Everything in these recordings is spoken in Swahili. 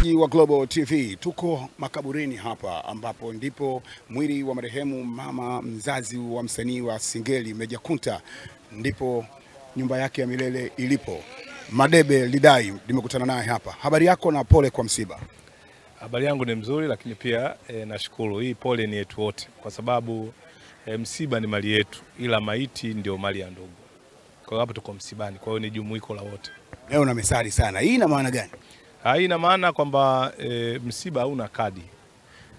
Mtazamaji wa Global TV, tuko makaburini hapa ambapo ndipo mwili wa marehemu mama mzazi wa msanii wa Singeli Meja Kunta, ndipo nyumba yake ya milele ilipo. Madebe Lidai nimekutana naye hapa. Habari yako na pole kwa msiba? Habari yangu ni mzuri, lakini pia nashukuru. Hii pole ni yetu wote kwa sababu msiba ni mali yetu, ila maiti ndio mali ya ndugu. Kwa hiyo hapa tuko msibani, kwa hiyo ni jumuiko la wote. Leo na mesari sana. Hii ina maana gani? Hii ina maana kwamba msiba hauna kadi.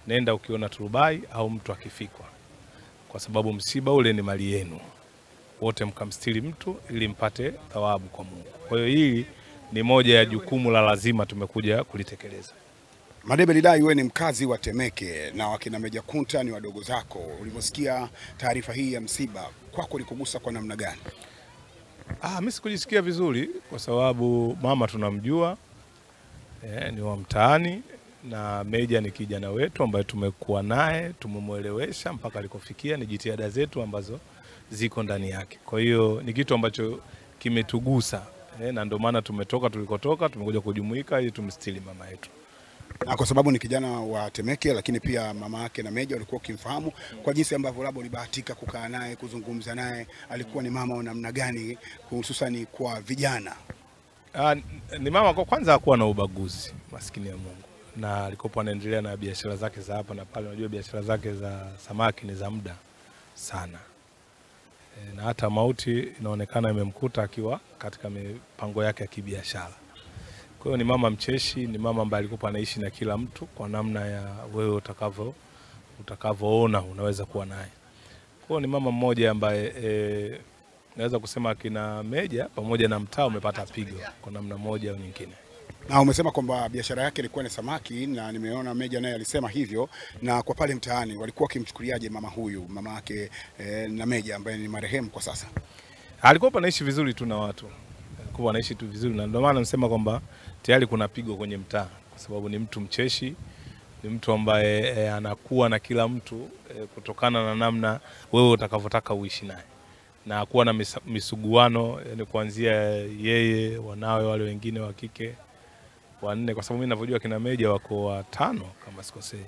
Nenda ukiona turubai au mtu akifikwa. Kwa sababu msiba ule ni mali yenu. Wote mkamstiri mtu ili mpate thawabu kwa Mungu. Kwa hiyo hili ni moja ya jukumu la lazima tumekuja kulitekeleza. Madebe Lidai, wewe ni mkazi wa Temeke na wakina Meja Kunta ni wadogo zako. Ulivyosikia taarifa hii ya msiba, kwako likugusa kwa namna gani? Mimi sikujisikia vizuri kwa sababu mama tunamjua, ni wa mtaani, na Meja ni kijana wetu ambaye tumekuwa naye, tumemwelewesha mpaka alikofikia, ni jitihada zetu ambazo ziko ndani yake. Kwa hiyo ni kitu ambacho kimetugusa, na ndio maana tumetoka tulikotoka, tumekuja kujumuika ili tumstiri mama yetu. Na kwa sababu ni kijana wa Temeke, lakini pia mama yake na Meja walikuwa kimfahamu, kwa jinsi ambavyo labda ulibahatika kukaa naye, kuzungumza naye, alikuwa ni mama wa namna gani hususan kwa vijana? Ni mama kwa kwanza hakuwa na ubaguzi, maskini ya Mungu. Na alikuwa anaendelea na biashara zake za hapa na pale. Unajua biashara zake za samaki ni za muda sana. Na hata mauti inaonekana imemkuta akiwa katika mipango yake ya kibiashara. Kwa hiyo ni mama mcheshi, ni mama ambaye alikuwa anaishi na kila mtu kwa namna ya wewe utakavyoona unaweza kuwa naye. Kwa hiyo ni mama mmoja ambaye naweza kusema kina Meja pamoja na mtaa umepata pigo kwa namna moja au nyingine. Na umesema kwamba biashara yake ilikuwa ni samaki, na nimeona Meja naye alisema hivyo, na kwa pale mtaani walikuwa wakimchukuliaje mama huyu, mama yake na Meja ambaye ni marehemu kwa sasa? Alikuwa anaishi vizuri tu na watu. Alikuwa anaishi tu vizuri, na ndio maana nasema kwamba tayari kuna pigo kwenye mtaa kwa sababu ni mtu mcheshi, ni mtu ambaye anakuwa na kila mtu kutokana na namna wewe utakavyotaka uishi naye. Na kuwa na misuguano, kuanzia yeye, wanawe wale wengine wa kike wanne, kwa sababu mimi ninavyojua kina Meja wako 5 kama sikosei.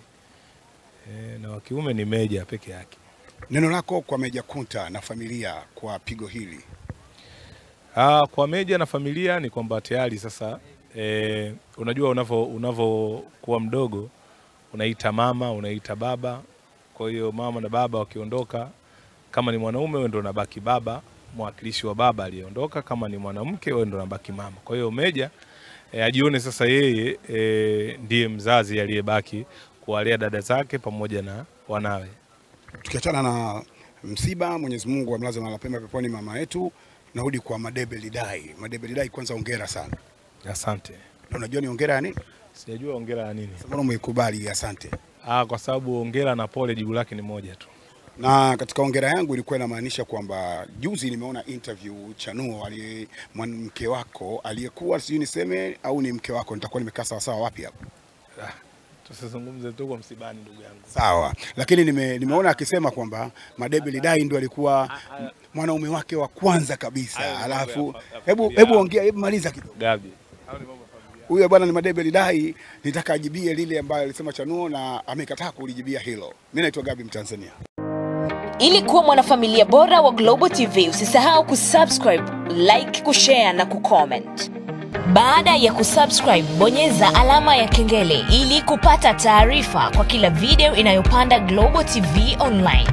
Na wa kiume ni Meja peke yake. Neno lako kwa Meja Kunta na familia kwa pigo hili? Kwa Meja na familia ni kwamba tayari sasa unajua unavyokuwa mdogo unaita mama, unaita baba. Kwa hiyo mama na baba wakiondoka, kama ni mwanaume wewe ndio unabaki baba, mwakilishi wa baba aliondoka. Kama ni mwanamke wewe ndio unabaki mama. Kwa hiyo Meja ajione sasa yeye ndiye mzazi aliyebaki kuwalea dada zake pamoja na wanawe. Tukiachana na msiba, Mwenyezi Mungu amlaze mahali pema peponi mama yetu, narudi kwa Madebe Lidai. Madebe Lidai, kwanza hongera sana. Asante. Na unajua ni hongera ya nini? Sijajua hongera ya nini. Mbona umeikubali asante? Kwa sababu hongera na pole jibu lake ni moja tu. Na katika hongera yangu ilikuwa inamaanisha kwamba juzi nimeona interview Chanuo mwanamke wako aliyekuwa sijui niseme au ni mke wako, nitakuwa nimekaa sawa sawa wapi hapo? Tusizungumze tu kwa msibani ndugu yangu. Sawa. Lakini nimeona akisema kwamba Madebe Lidai ndio alikuwa mwanaume wake wa kwanza kabisa. Alafu hebu ongea, hebu maliza kidogo. Gabi. Huyo bwana ni Madebe Lidai, nitaka ajibie lile ambayo alisema Chanuo na amekataa kulijibia hilo. Mimi naitwa Gabi Mtanzania. Ili kuwa mwanafamilia bora wa Global TV, usisahau kusubscribe, like, kushare na kucomment. Baada ya kusubscribe, bonyeza alama ya kengele ili kupata taarifa kwa kila video inayopanda Global TV Online.